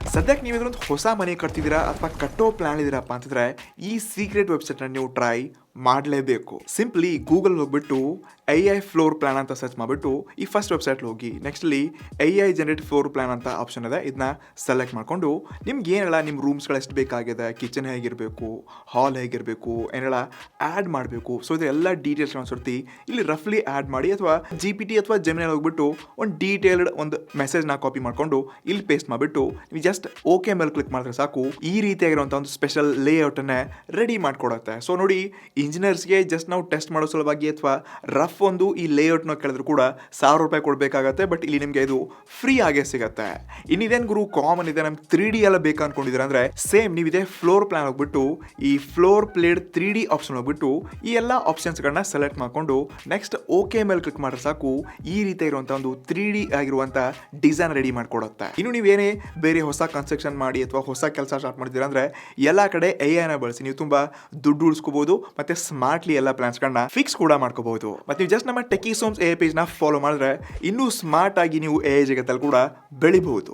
ಸದ್ಯಕ್ಕೆ ನೀವು ಇದೊಂದು ಹೊಸ ಮನೆ ಕಟ್ತಿದ್ದೀರಾ ಅಥವಾ ಕಟ್ಟೋ ಪ್ಲಾನ್ ಇದೀರಪ್ಪ ಅಂತಂದ್ರೆ ಈ ಸೀಕ್ರೆಟ್ ವೆಬ್ಸೈಟ್ ನೀವು ಟ್ರೈ ಮಾಡಲೇಬೇಕು. ಸಿಂಪ್ಲಿ ಗೂಗಲ್ ಹೋಗ್ಬಿಟ್ಟು AI ಫ್ಲೋರ್ ಪ್ಲಾನ್ ಅಂತ ಸರ್ಚ್ ಮಾಡಿಬಿಟ್ಟು ಈ ಫಸ್ಟ್ ವೆಬ್ಸೈಟ್ ಹೋಗಿ ನೆಕ್ಸ್ಟ್ ಅಲ್ಲಿ AI ಜನರೇಟ್ ಫ್ಲೋರ್ ಪ್ಲಾನ್ ಅಂತ ಆಪ್ಷನ್ ಇದೆ, ಇದನ್ನ ಸೆಲೆಕ್ಟ್ ಮಾಡ್ಕೊಂಡು ನಿಮ್ಗೆ ಏನೆಲ್ಲ ನಿಮ್ಮ ರೂಮ್ಸ್ಗಳು ಎಷ್ಟು ಬೇಕಾಗಿದೆ, ಕಿಚನ್ ಹೇಗಿರಬೇಕು, ಹಾಲ್ ಹೇಗಿರಬೇಕು, ಏನೆಲ್ಲ ಆ್ಯಡ್ ಮಾಡಬೇಕು, ಸೊ ಇದೆಲ್ಲ ಡೀಟೇಲ್ಸ್ ಒಂದ್ಸರ್ತಿ ಇಲ್ಲಿ ರಫ್ಲಿ ಆ್ಯಡ್ ಮಾಡಿ ಅಥವಾ GPT ಅಥವಾ ಜೆಮಿನಿಯಲ್ಲಿ ಹೋಗ್ಬಿಟ್ಟು ಒಂದು ಡೀಟೇಲ್ಡ್ ಒಂದು ಮೆಸೇಜ್ನ ಕಾಪಿ ಮಾಡ್ಕೊಂಡು ಇಲ್ಲಿ ಪೇಸ್ಟ್ ಮಾಡಿಬಿಟ್ಟು ನೀವು ಜಸ್ಟ್ ಓಕೆ ಮೇಲೆ ಕ್ಲಿಕ್ ಮಾಡಿದ್ರೆ ಸಾಕು, ಈ ರೀತಿಯಾಗಿರುವಂಥ ಒಂದು ಸ್ಪೆಷಲ್ ಲೇಔಟನ್ನೇ ರೆಡಿ ಮಾಡಿಕೊಡುತ್ತೆ. ಸೊ ನೋಡಿ, ಇಂಜಿನಿಯರ್ಸ್ಗೆ ಜಸ್ಟ್ ನಾವು ಟೆಸ್ಟ್ ಮಾಡೋ ಸಲುವಾಗಿ ಅಥವಾ ರಫ್ ಒಂದು ಈ ಲೇಔಟ್ನ ಕೇಳಿದ್ರು ಕೂಡ ₹1,000 ಕೊಡಬೇಕಾಗತ್ತೆ, ಬಟ್ ಇಲ್ಲಿ ನಿಮಗೆ ಇದು ಫ್ರೀ ಆಗೇ ಸಿಗುತ್ತೆ. ಇನ್ನಿದೇನು ಗುರು ಕಾಮನ್ ಇದೆ, ನಮ್ಗೆ 3D ಎಲ್ಲ ಬೇಕು ಅನ್ಕೊಂಡಿದ್ದೀರಾ ಅಂದರೆ ಸೇಮ್ ನೀವಿದೆ ಫ್ಲೋರ್ ಪ್ಲಾನ್ ಹೋಗ್ಬಿಟ್ಟು ಈ ಫ್ಲೋರ್ ಪ್ಲೇಡ್ 3D ಆಪ್ಷನ್ ಹೋಗ್ಬಿಟ್ಟು ಈ ಎಲ್ಲ ಆಪ್ಷನ್ಸ್ಗಳನ್ನ ಸೆಲೆಕ್ಟ್ ಮಾಡಿಕೊಂಡು ನೆಕ್ಸ್ಟ್ ಓಕೆ ಮೇಲೆ ಕ್ಲಿಕ್ ಮಾಡಿದ್ರೆ ಸಾಕು, ಈ ರೀತಿ ಇರುವಂಥ ಒಂದು 3D ಆಗಿರುವಂಥ ಡಿಸೈನ್ ರೆಡಿ ಮಾಡಿಕೊಡುತ್ತೆ. ಇನ್ನು ನೀವೇನೇ ಬೇರೆ ಹೊಸ ಕನ್ಸ್ಟ್ರಕ್ಷನ್ ಮಾಡಿ ಅಥವಾ ಹೊಸ ಕೆಲಸ ಸ್ಟಾರ್ಟ್ ಮಾಡಿದ್ದೀರಾ ಅಂದರೆ ಎಲ್ಲ ಕಡೆ AI ಬಳಸಿ ನೀವು ತುಂಬ ದುಡ್ಡು ಉಳಿಸ್ಕೋಬಹುದು ಮತ್ತೆ ಸ್ಮಾರ್ಟ್ಲಿ ಎಲ್ಲ ಪ್ಲಾನ್ಸ್ಗಳನ್ನ ಫಿಕ್ಸ್ ಕೂಡ ಮಾಡ್ಕೋಬಹುದು. ಮತ್ತೆ ನೀವು ಜಸ್ಟ್ ನಮ್ಮ ಟೆಕಿ ಸೋಮ್ಸ್ AI ಪೇಜ್ನ ಫಾಲೋ ಮಾಡಿದ್ರೆ ಇನ್ನೂ ಸ್ಮಾರ್ಟ್ ಆಗಿ ನೀವು AI ಜಗತ್ತಲ್ಲಿ ಕೂಡ ಬೆಳಿಬಹುದು.